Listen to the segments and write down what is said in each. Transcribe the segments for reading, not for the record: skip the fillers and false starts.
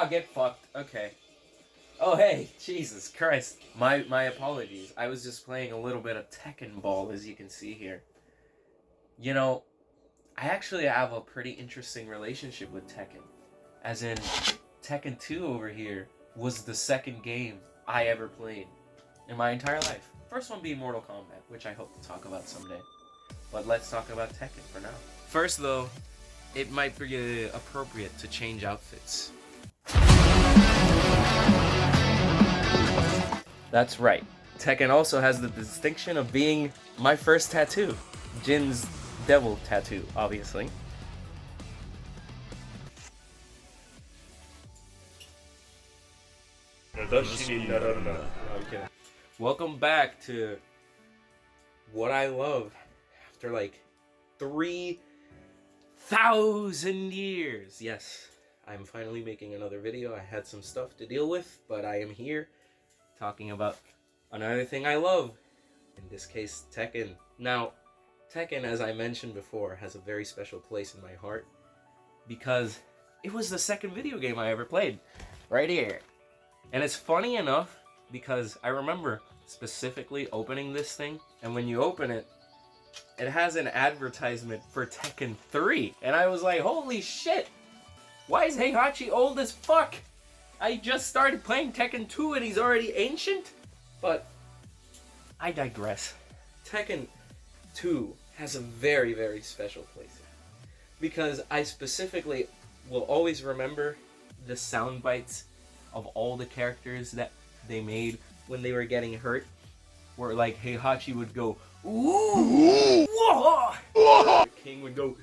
Get fucked. Okay. Oh, hey, Jesus Christ. My apologies. I was just playing a little bit of Tekken Ball, as you can see here. You know, I actually have a pretty interesting relationship with Tekken. As in, Tekken 2 over here was the second game I ever played in my entire life. First one being Mortal Kombat, which I hope to talk about someday. But let's talk about Tekken for now. First, though, it might be appropriate to change outfits. That's right. Tekken also has the distinction of being my first tattoo. Jin's devil tattoo, obviously. No, I'm kidding. Welcome back to what I love after like 3,000 years. Yes, I'm finally making another video. I had some stuff to deal with, but I am here talking about another thing I love. In this case, Tekken. Now, Tekken, as I mentioned before, has a very special place in my heart because it was the second video game I ever played. Right here. And it's funny enough because I remember specifically opening this thing, and when you open it, it has an advertisement for Tekken 3. And I was like, holy shit! Why is Heihachi old as fuck? I just started playing Tekken 2 and he's already ancient? But I digress. Tekken 2 has a very, very special place. Because I specifically will always remember the sound bites of all the characters that they made when they were getting hurt. Where like Heihachi would go, ooh, whoa! King would go,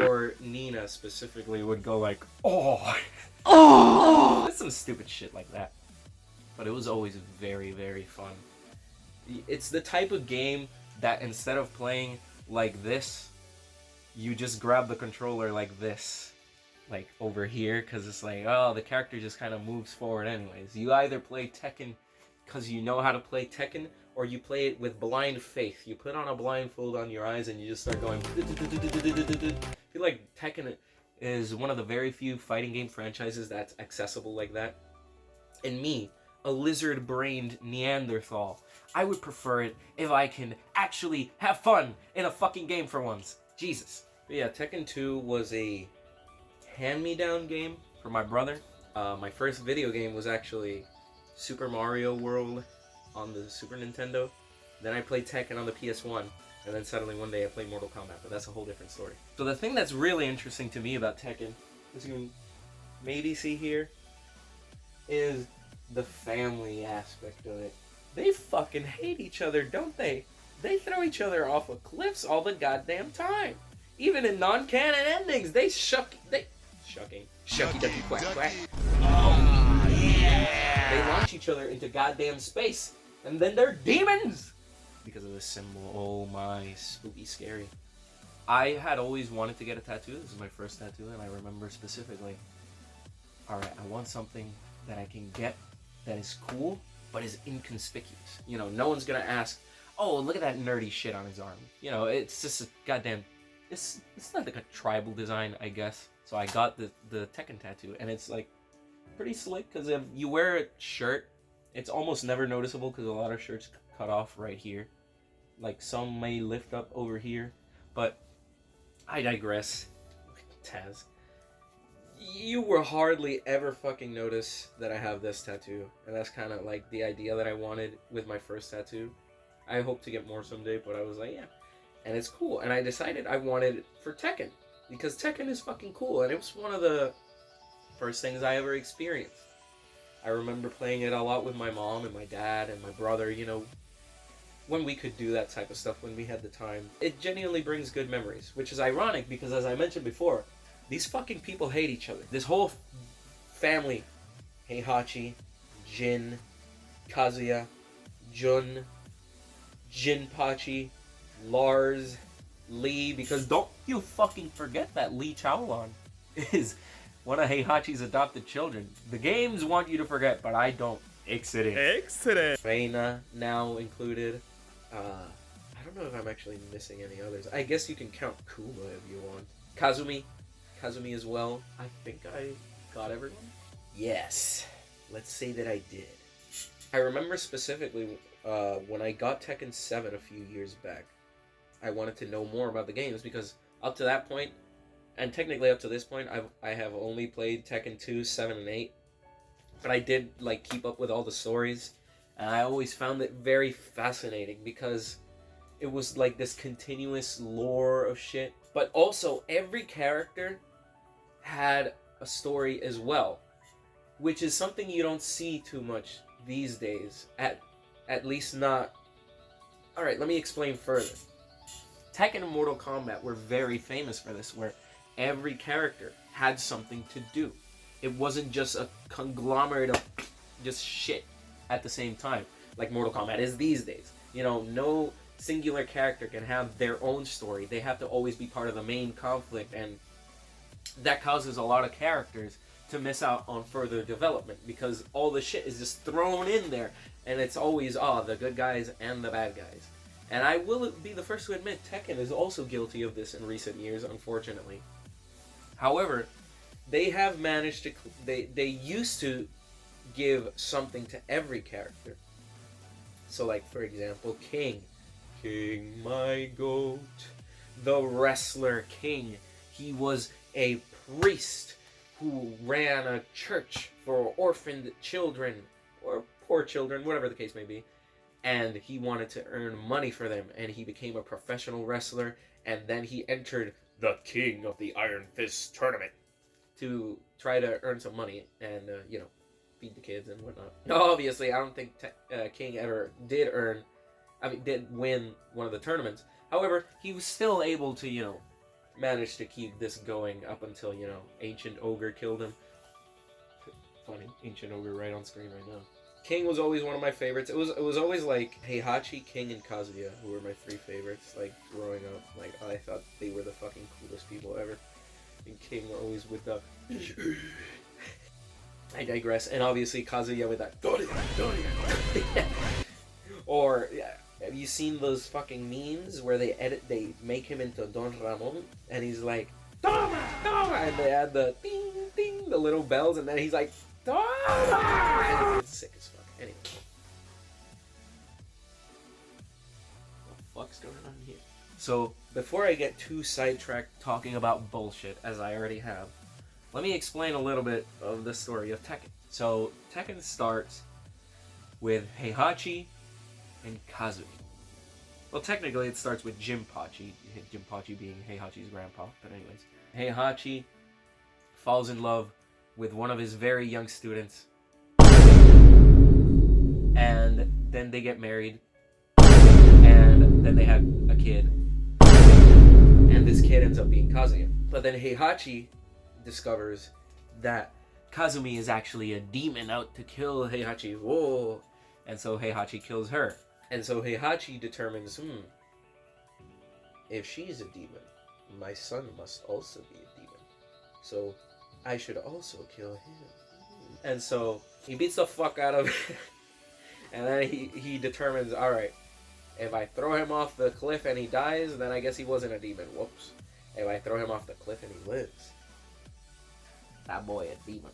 or Nina specifically would go like, oh. There's some stupid shit like that. But it was always very, very fun. It's the type of game that instead of playing like this, you just grab the controller like this. Like over here, because it's like, oh, the character just kind of moves forward anyways. You either play Tekken because you know how to play Tekken, or you play it with blind faith. You put on a blindfold on your eyes and you just start going. I feel like Tekken is one of the very few fighting game franchises that's accessible like that. And me, a lizard-brained Neanderthal, I would prefer it if I can actually have fun in a fucking game for once. Jesus. But yeah, Tekken 2 was a hand-me-down game for my brother. My first video game was actually Super Mario World on the Super Nintendo. Then I played Tekken on the PS1, and then suddenly one day I played Mortal Kombat, but that's a whole different story. So the thing that's really interesting to me about Tekken, as you can maybe see here, is the family aspect of it. They fucking hate each other, don't they? They throw each other off of cliffs all the goddamn time. Even in non-canon endings, shucky ducky quack quack. Oh, yeah! They launch each other into goddamn space, and then they're demons! Because of this symbol. Oh my, spooky scary. I had always wanted to get a tattoo. This is my first tattoo, and I remember specifically, alright, I want something that I can get that is cool, but is inconspicuous. You know, no one's gonna ask, oh, look at that nerdy shit on his arm. You know, it's just a goddamn... It's not like a tribal design, I guess. So I got the Tekken tattoo, and it's like pretty slick because if you wear a shirt, it's almost never noticeable because a lot of shirts cut off right here. Like some may lift up over here, but I digress. Taz, you will hardly ever fucking notice that I have this tattoo, and that's kind of like the idea that I wanted with my first tattoo. I hope to get more someday, but I was like, yeah. And it's cool, and I decided I wanted it for Tekken, because Tekken is fucking cool, and it was one of the first things I ever experienced. I remember playing it a lot with my mom and my dad and my brother, you know, when we could do that type of stuff, when we had the time. It genuinely brings good memories, which is ironic, because as I mentioned before, these fucking people hate each other. This whole family, Heihachi, Jin, Kazuya, Jun, Jinpachi, Lars, Lee, because don't you fucking forget that Lee Chaolan is one of Heihachi's adopted children. The games want you to forget, but I don't. Excellent. Reina now included. I don't know if I'm actually missing any others. I guess you can count Kuma if you want. Kazumi as well. I think I Thought everyone? Yes. Let's say that I did. I remember specifically when I got Tekken 7 a few years back, I wanted to know more about the games because up to that point, and technically up to this point, I have only played Tekken 2, 7, and 8. But I did like keep up with all the stories, and I always found it very fascinating because it was like this continuous lore of shit. But also, every character had a story as well, which is something you don't see too much these days. At least not. All right, let me explain further. Tekken and Mortal Kombat were very famous for this, where every character had something to do. It wasn't just a conglomerate of just shit at the same time, like Mortal Kombat is these days. You know, no singular character can have their own story. They have to always be part of the main conflict, and that causes a lot of characters to miss out on further development because all the shit is just thrown in there, and it's always, the good guys and the bad guys. And I will be the first to admit, Tekken is also guilty of this in recent years, unfortunately. However, they have managed to, they used to give something to every character. So like, for example, King, my goat, the wrestler King. He was a priest who ran a church for orphaned children, or poor children, whatever the case may be. And he wanted to earn money for them, and he became a professional wrestler, and then he entered the King of the Iron Fist tournament to try to earn some money and, feed the kids and whatnot. Obviously, I don't think King ever did win one of the tournaments. However, he was still able to, manage to keep this going up until, Ancient Ogre killed him. Funny, Ancient Ogre right on screen right now. King was always one of my favorites. It was always like Heihachi, King, and Kazuya who were my three favorites, like, growing up. Like, I thought they were the fucking coolest people ever. And King always with the... I digress. And obviously Kazuya with that... Or, have you seen those fucking memes where they make him into Don Ramon? And he's like, Toma! Toma! And they add the ding, ding, the little bells, and then he's like, Toma! And it's sick as fuck. Anyway. What the fuck's going on here? So, before I get too sidetracked talking about bullshit, as I already have, let me explain a little bit of the story of Tekken. So, Tekken starts with Heihachi and Kazumi. Well, technically it starts with Jinpachi being Heihachi's grandpa, but anyways. Heihachi falls in love with one of his very young students, and then they get married, and then they have a kid, and this kid ends up being Kazuya. But then Heihachi discovers that Kazumi is actually a demon out to kill Heihachi. Whoa! And so Heihachi kills her. And so Heihachi determines, if she's a demon, my son must also be a demon. So I should also kill him. And so he beats the fuck out of it. And then he determines, alright, if I throw him off the cliff and he dies, then I guess he wasn't a demon. Whoops. If I throw him off the cliff and he lives, that boy a demon.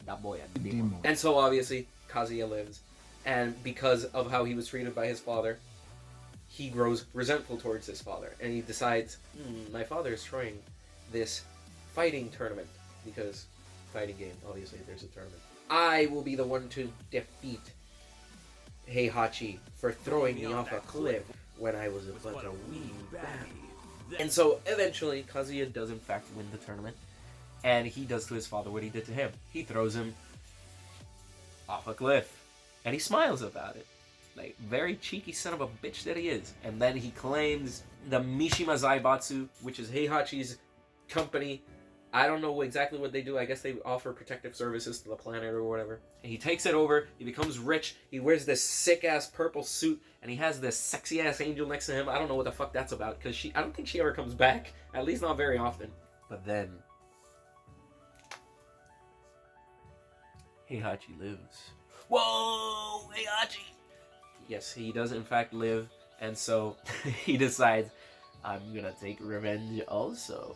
That boy a demon. And so obviously Kazuya lives. And because of how he was treated by his father, he grows resentful towards his father. And he decides, my father is throwing this fighting tournament. Because fighting game, obviously there's a tournament. I will be the one to defeat Heihachi for throwing me off a cliff when I was but a wee baby. And so eventually Kazuya does in fact win the tournament. And he does to his father what he did to him. He throws him off a cliff. And he smiles about it. Like, very cheeky son of a bitch that he is. And then he claims the Mishima Zaibatsu, which is Heihachi's company. I don't know exactly what they do. I guess they offer protective services to the planet or whatever. And he takes it over. He becomes rich. He wears this sick-ass purple suit. And he has this sexy-ass angel next to him. I don't know what the fuck that's about. Because I don't think she ever comes back. At least not very often. But then Heihachi lives. Whoa, Heihachi! Yes, he does in fact live, and so he decides, I'm gonna take revenge also.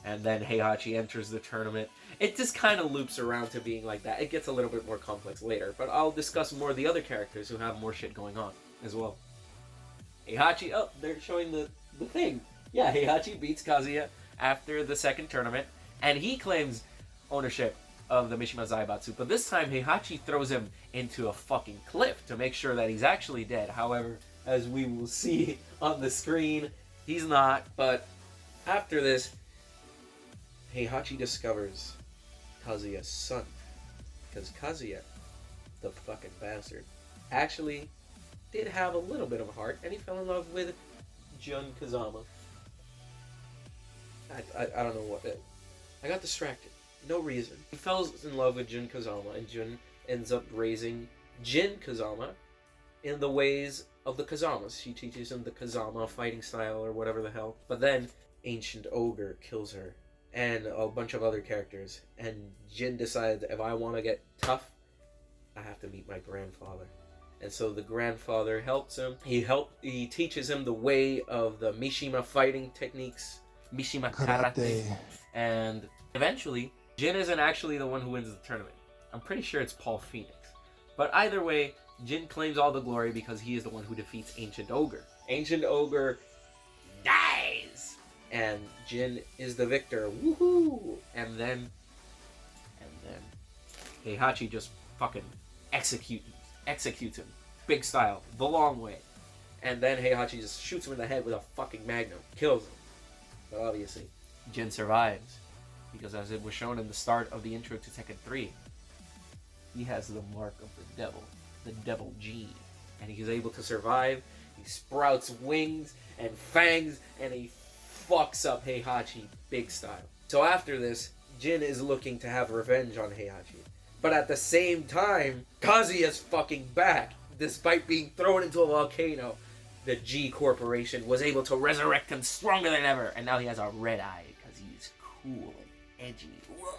And then Heihachi enters the tournament. It just kind of loops around to being like that. It gets a little bit more complex later, but I'll discuss more of the other characters who have more shit going on as well. Heihachi, oh, they're showing the thing. Yeah, Heihachi beats Kazuya after the second tournament, and he claims ownership of the Mishima Zaibatsu, but this time Heihachi throws him into a fucking cliff to make sure that he's actually dead. However, as we will see on the screen, he's not. But after this, Heihachi discovers Kazuya's son, because Kazuya, the fucking bastard, actually did have a little bit of a heart, and he fell in love with Jun Kazama. I don't know what. I got distracted. No reason. He falls in love with Jun Kazama, and Jun ends up raising Jin Kazama in the ways of the Kazamas. She teaches him the Kazama fighting style or whatever the hell. But then Ancient Ogre kills her and a bunch of other characters, and Jin decides, if I want to get tough, I have to meet my grandfather. And so the grandfather helps him. He teaches him the way of the Mishima fighting techniques, Mishima Karate. And eventually, Jin isn't actually the one who wins the tournament. I'm pretty sure it's Paul Phoenix. But either way, Jin claims all the glory because he is the one who defeats Ancient Ogre. Ancient Ogre dies! And Jin is the victor. Woohoo! And then Heihachi just fucking executes him. Big style. The long way. And then Heihachi just shoots him in the head with a fucking magnum. Kills him. But obviously, Jin survives. Because as it was shown in the start of the intro to Tekken 3, he has the mark of the devil gene. And he's able to survive. He sprouts wings and fangs, and he fucks up Heihachi big style. So after this, Jin is looking to have revenge on Heihachi. But at the same time, Kazuya's fucking back. Despite being thrown into a volcano, the G Corporation was able to resurrect him stronger than ever. And now he has a red eye because he's cool and edgy. Whoa.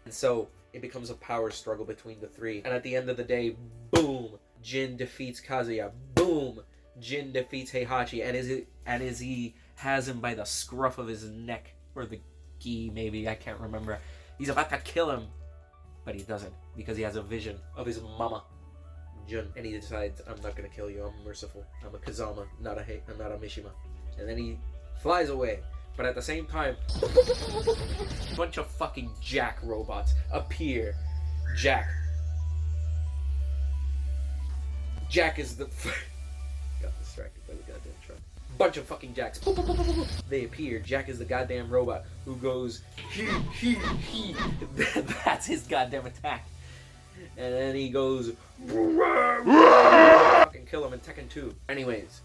And so it becomes a power struggle between the three. And at the end of the day, boom, Jin defeats Kazuya. Boom, Jin defeats Heihachi. And as he has him by the scruff of his neck, or the gi maybe, I can't remember. He's about to kill him, but he doesn't, because he has a vision of his mama, Jun, and he decides, I'm not gonna kill you. I'm merciful. I'm a Kazama, not a Mishima. And then he flies away. But at the same time, a bunch of fucking Jack robots appear. Jack is the got distracted by the goddamn truck. Bunch of fucking Jacks. They appear. Jack is the goddamn robot who goes he. That's his goddamn attack. And then he goes fucking kill him in Tekken 2. Anyways,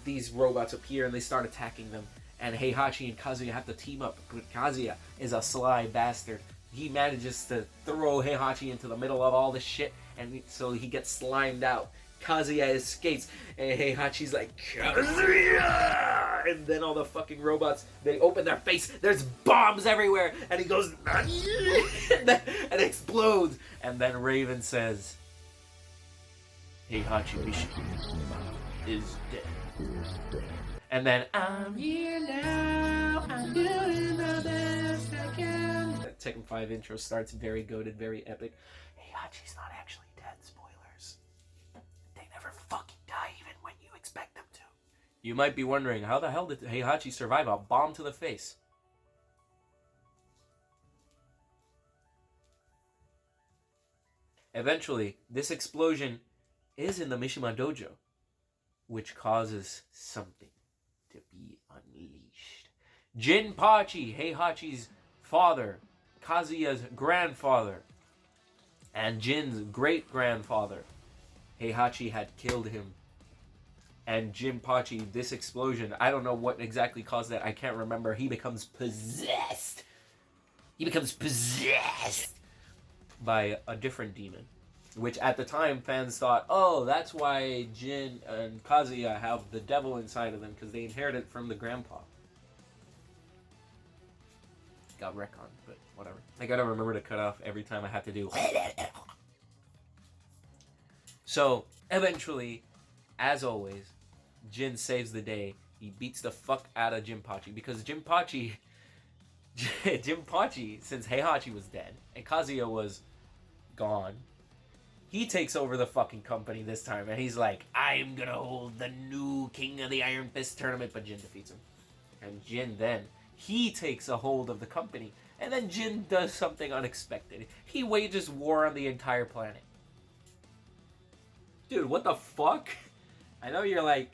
these robots appear and they start attacking them. And Heihachi and Kazuya have to team up. But Kazuya is a sly bastard. He manages to throw Heihachi into the middle of all this shit, and so he gets slimed out. Kazuya escapes, and Heihachi's like, Kazuya! And then all the fucking robots, they open their face, there's bombs everywhere, and he goes, and explodes. And then Raven says, Heihachi Mishima is dead. And then, I'm here now, I'm doing the best I can. That Tekken 5 intro starts very goated, very epic. Heihachi's not actually dead, spoilers. They never fucking die even when you expect them to. You might be wondering, how the hell did Heihachi survive a bomb to the face? Eventually, this explosion is in the Mishima Dojo, which causes something to be unleashed. Jinpachi, Heihachi's father, Kazuya's grandfather, and Jin's great-grandfather. Heihachi had killed him. And Jinpachi, this explosion, I don't know what exactly caused that, I can't remember. He becomes possessed. By a different demon. Which at the time fans thought, oh, that's why Jin and Kazuya have the devil inside of them, because they inherited it from the grandpa. Got retconned, but whatever. I gotta remember to cut off every time I have to do. So, eventually, as always, Jin saves the day He beats the fuck out of Jinpachi because Jinpachi, since Heihachi was dead and Kazuya was gone, he takes over the fucking company this time, and he's like, I'm gonna hold the new King of the Iron Fist tournament, but Jin defeats him. And Jin then, he takes a hold of the company, and then Jin does something unexpected. He wages war on the entire planet. Dude, what the fuck? I know you're like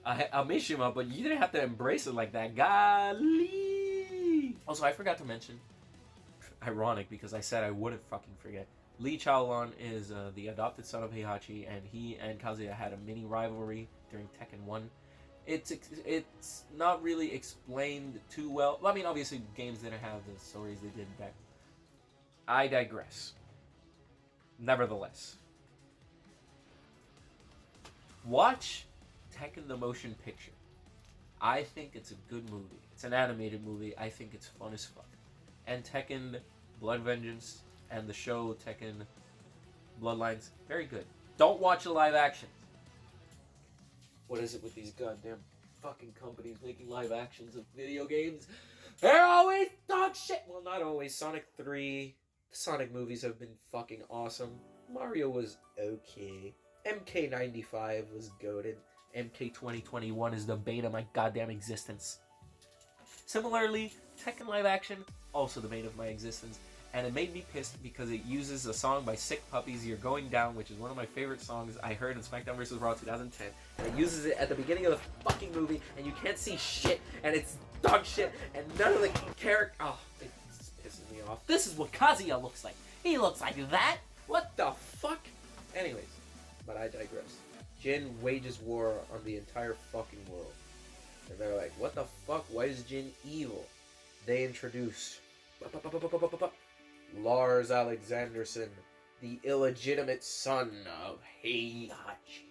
a Mishima, but you didn't have to embrace it like that. Golly! Also, I forgot to mention, ironic because I said I wouldn't fucking forget, Lee Chaolon is the adopted son of Heihachi, and he and Kazuya had a mini rivalry during Tekken 1. It's not really explained too well. I mean, obviously, games didn't have the stories they did back. I digress. Nevertheless, watch Tekken the Motion Picture. I think it's a good movie. It's an animated movie. I think it's fun as fuck. And Tekken Blood Vengeance and the show Tekken Bloodlines, very good. Don't watch the live actions. What is it with these goddamn fucking companies making live actions of video games? They're always dog shit! Well, not always. Sonic 3, the Sonic movies have been fucking awesome. Mario was okay. MK95 was goated. MK 2021 is the bane of my goddamn existence. Similarly, Tekken live action, also the bane of my existence. And it made me pissed because it uses a song by Sick Puppies, You're Going Down, which is one of my favorite songs I heard in SmackDown vs. Raw 2010. And it uses it at the beginning of the fucking movie, and you can't see shit, and it's dog shit, and none of the characters... Oh, it just pisses me off. This is what Kazuya looks like. He looks like that. What the fuck? Anyways, but I digress. Jin wages war on the entire fucking world. And they're like, what the fuck? Why is Jin evil? They introduce... Lars Alexanderson, the illegitimate son of Heihachi.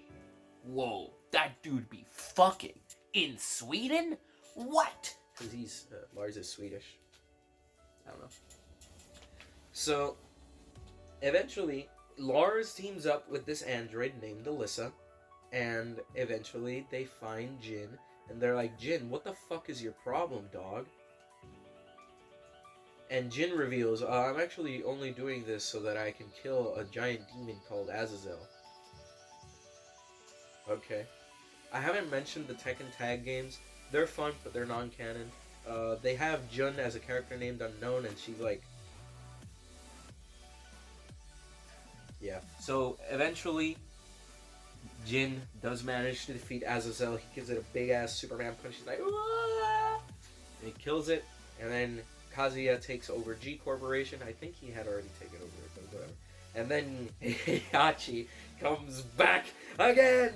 Whoa, that dude be fucking in Sweden? What? Because he's, Lars is Swedish. I don't know. So, eventually, Lars teams up with this android named Alyssa, and eventually they find Jin, and they're like, Jin, what the fuck is your problem, dog? And Jin reveals, I'm actually only doing this so that I can kill a giant demon called Azazel. Okay. I haven't mentioned the Tekken tag games. They're fun, but they're non-canon. They have Jun as a character named Unknown, and she's like... Yeah. So, eventually, Jin does manage to defeat Azazel. He gives it a big-ass Superman punch. He's like, Wah! And he kills it, and then Kazuya takes over G Corporation. I think he had already taken over it, but whatever. And then Heihachi comes back again.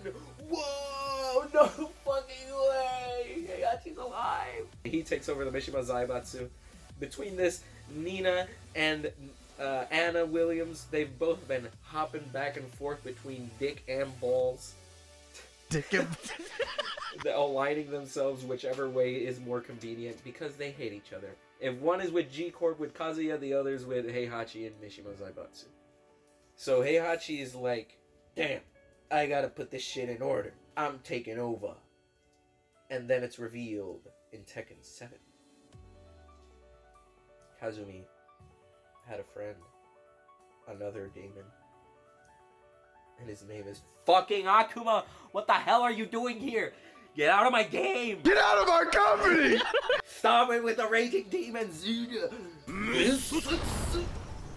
Whoa! No fucking way! Heihachi's alive! He takes over the Mishima Zaibatsu. Between this, Nina and Anna Williams, they've both been hopping back and forth between dick and balls. Dick and... Aligning themselves whichever way is more convenient because they hate each other. If one is with G-Corp with Kazuya, the other's with Heihachi and Mishima Zaibatsu. So Heihachi is like, damn, I gotta put this shit in order. I'm taking over. And then it's revealed in Tekken 7. Kazumi had a friend, another demon, and his name is fucking Akuma. What the hell are you doing here? Get out of my game! Get out of our company! Stop it with the raging demons!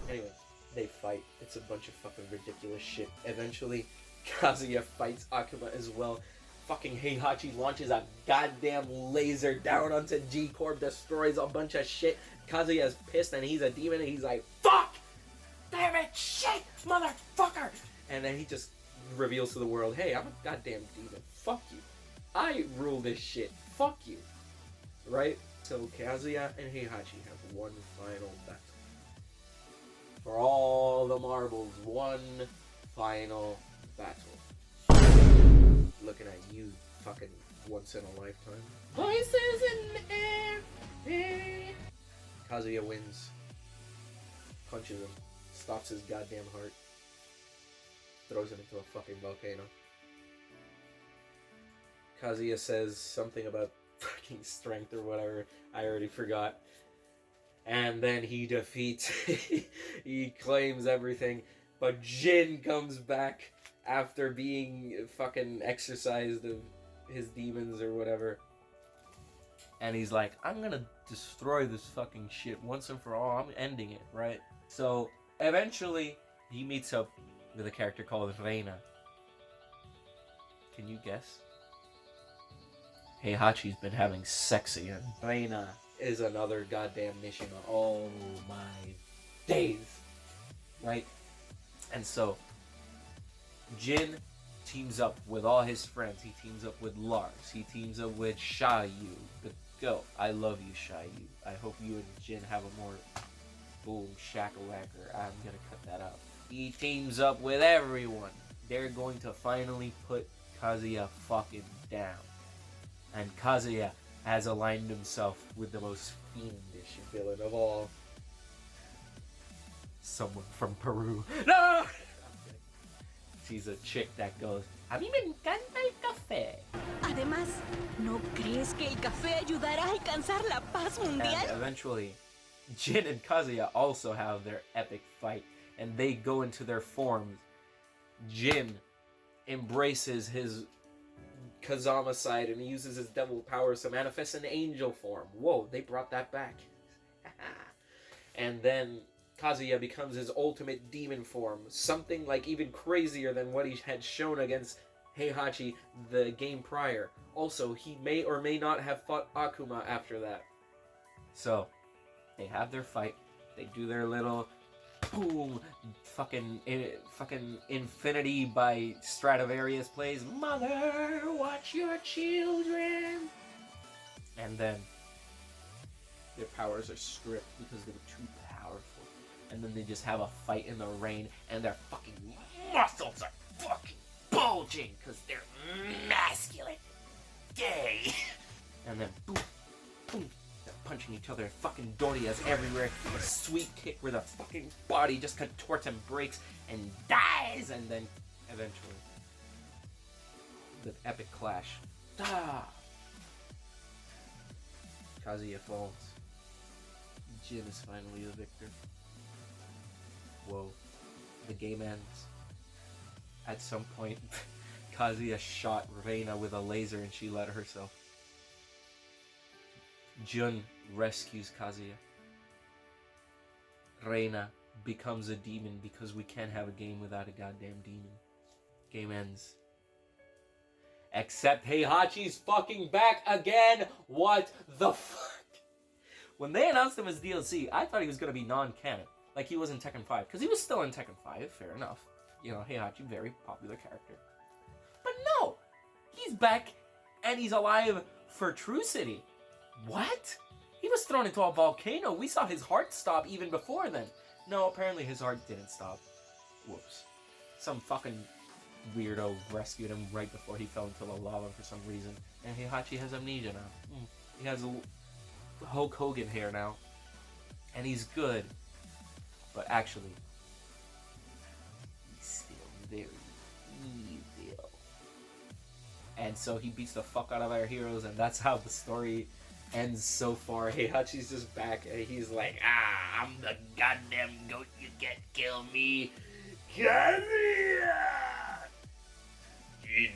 Anyway, they fight. It's a bunch of fucking ridiculous shit. Eventually, Kazuya fights Akuma as well. Fucking Heihachi launches a goddamn laser down onto G-Corp, destroys a bunch of shit. Kazuya's pissed and he's a demon and he's like, fuck! Damn it! Shit! Motherfucker! And then he just reveals to the world, hey, I'm a goddamn demon. Fuck you. I rule this shit. Fuck you. Right? So Kazuya and Heihachi have one final battle. For all the marbles, one final battle. Looking at you, fucking once in a lifetime. Voices in the air. Kazuya wins. Punches him. Stops his goddamn heart. Throws him into a fucking volcano. Kazuya says something about fucking strength or whatever. I already forgot. And then he defeats, he claims everything. But Jin comes back after being fucking exorcised of his demons or whatever. And he's like, I'm gonna destroy this fucking shit once and for all. I'm ending it, right? So eventually he meets up with a character called Reina. Can you guess? Heihachi's been having sex again. Reina is another goddamn mission. Oh my days. Right? And so Jin teams up with all his friends. He teams up with Lars. He teams up with Shayu, the goat. I love you, Shayu. I hope you and Jin have a more boom shakalaka. I'm gonna cut that out. He teams up with everyone. They're going to finally put Kazuya fucking down. And Kazuya has aligned himself with the most fiendish villain of all. Someone from Peru. No! She's a chick that goes, a mí me encanta el café. Además, ¿no crees que el café ayudará a alcanzar la paz mundial? And eventually, Jin and Kazuya also have their epic fight, and they go into their forms. Jin embraces his Kazama side and he uses his devil powers to manifest an angel form. Whoa, they brought that back. And then Kazuya becomes his ultimate demon form, something like even crazier than what he had shown against Heihachi the game prior. Also, he may or may not have fought Akuma after that. So, they have their fight, they do their little boom, fucking Infinity by Stradivarius plays Mother, watch your children. And then their powers are stripped because they're too powerful. And then they just have a fight in the rain, and their fucking muscles are fucking bulging because they're masculine, gay. And then boom, boom. They're punching each other, fucking Dorias everywhere. A sweet kick where the fucking body just contorts and breaks and dies. And then eventually, the epic clash. Ah! Kazuya falls. Jin is finally the victor. Whoa. The game ends. At some point, Kazuya shot Reina with a laser and she let herself. Jun rescues Kazuya. Reina becomes a demon because we can't have a game without a goddamn demon. Game ends. Except Heihachi's fucking back again! What the fuck? When they announced him as DLC, I thought he was gonna be non-canon. Like he was in Tekken 5. Because he was still in Tekken 5, fair enough. You know, Heihachi, very popular character. But no! He's back and he's alive for True City. What? He was thrown into a volcano. We saw his heart stop even before then. No, apparently his heart didn't stop. Whoops. Some fucking weirdo rescued him right before he fell into the lava for some reason. And Heihachi has amnesia now. He has a Hulk Hogan hair now. And he's good. But actually, he's still very evil. And so he beats the fuck out of our heroes, and that's how the story ends so far. Heihachi's just back, and he's like, I'm the goddamn goat, you can't kill me. Kazuya! Jin.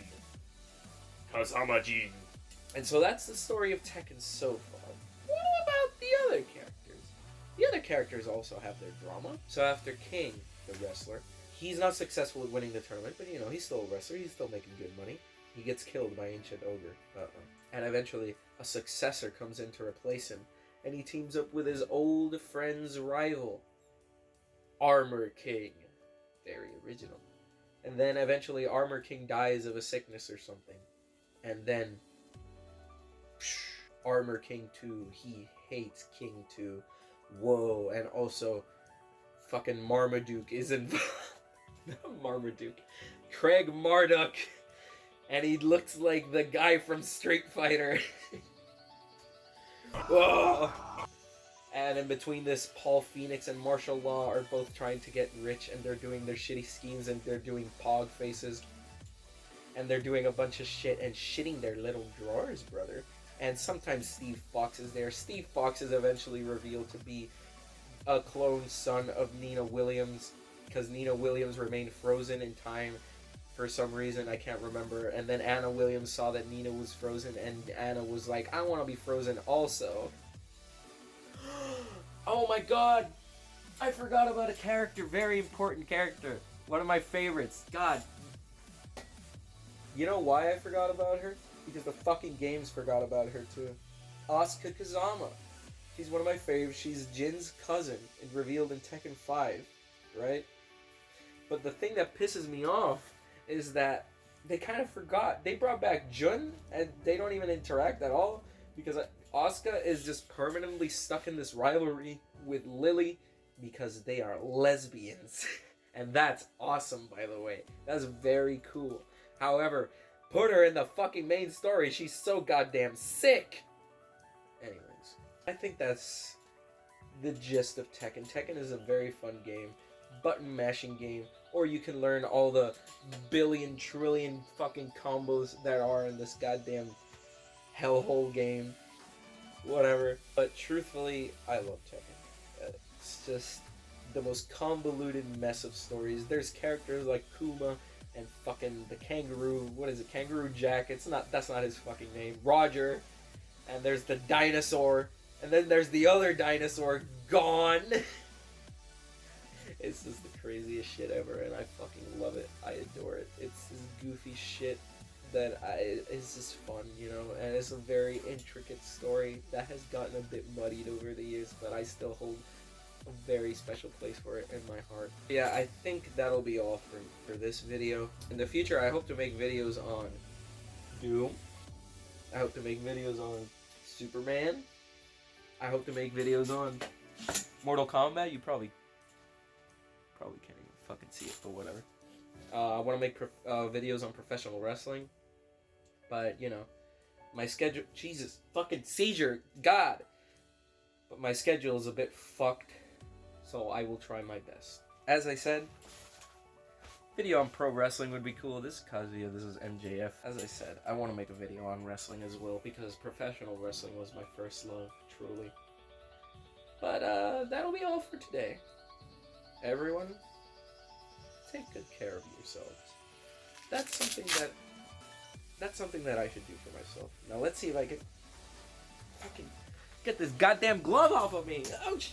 Kazama Jin. And so that's the story of Tekken so far. What about the other characters? The other characters also have their drama. So after King, the wrestler, he's not successful at winning the tournament, but you know, he's still a wrestler, he's still making good money. He gets killed by Ancient Ogre. And eventually, a successor comes in to replace him, and he teams up with his old friend's rival, Armor King. Very original. And then eventually, Armor King dies of a sickness or something. And then, Armor King 2, he hates King 2. Whoa, and also, fucking Marmaduke is involved. Not Marmaduke. Craig Marduk. And he looks like the guy from Street Fighter. Whoa! And in between this, Paul Phoenix and Martial Law are both trying to get rich, and they're doing their shitty schemes, and they're doing pog faces. and they're doing a bunch of shit and shitting their little drawers, brother. And sometimes Steve Fox is there. Steve Fox is eventually revealed to be a clone son of Nina Williams, because Nina Williams remained frozen in time for some reason, I can't remember. And then Anna Williams saw that Nina was frozen, and Anna was like, I want to be frozen also. Oh my god! I forgot about a character, very important character. One of my favorites. God. You know why I forgot about her? Because the fucking games forgot about her too. Asuka Kazama. She's one of my favorites. She's Jin's cousin, revealed in Tekken 5, right? But the thing that pisses me off is that they kind of forgot. They brought back Jun, and they don't even interact at all, because Asuka is just permanently stuck in this rivalry with Lily because they are lesbians. And that's awesome, by the way. That's very cool. However, put her in the fucking main story. She's so goddamn sick. Anyways, I think that's the gist of Tekken. Tekken is a very fun game. Button mashing game. Or you can learn all the billion, trillion fucking combos that are in this goddamn hellhole game. Whatever. But truthfully, I love Tekken. It's just the most convoluted mess of stories. There's characters like Kuma and fucking the kangaroo. What is it? Kangaroo Jack. That's not his fucking name. Roger. And there's the dinosaur. And then there's the other dinosaur, Gone. It's just the craziest shit ever, and I fucking love it. I adore it. It's this goofy shit that it's just fun, you know, and it's a very intricate story that has gotten a bit muddied over the years, but I still hold a very special place for it in my heart. Yeah, I think that'll be all for this video. In the future, I hope to make videos on Doom. I hope to make videos on Superman. I hope to make videos on Mortal Kombat. You probably can't even fucking see it, but whatever. I want to make videos on professional wrestling, but you know, my schedule, Jesus fucking seizure, God, but my schedule is a bit fucked, so I will try my best. As I said, video on pro wrestling would be cool. This is Kazuya, this is MJF. As I said, I want to make a video on wrestling as well, because professional wrestling was my first love, truly. But that'll be all for today. Everyone, take good care of yourselves. That's something that I should do for myself. Now let's see if I can fucking get this goddamn glove off of me. Ouch!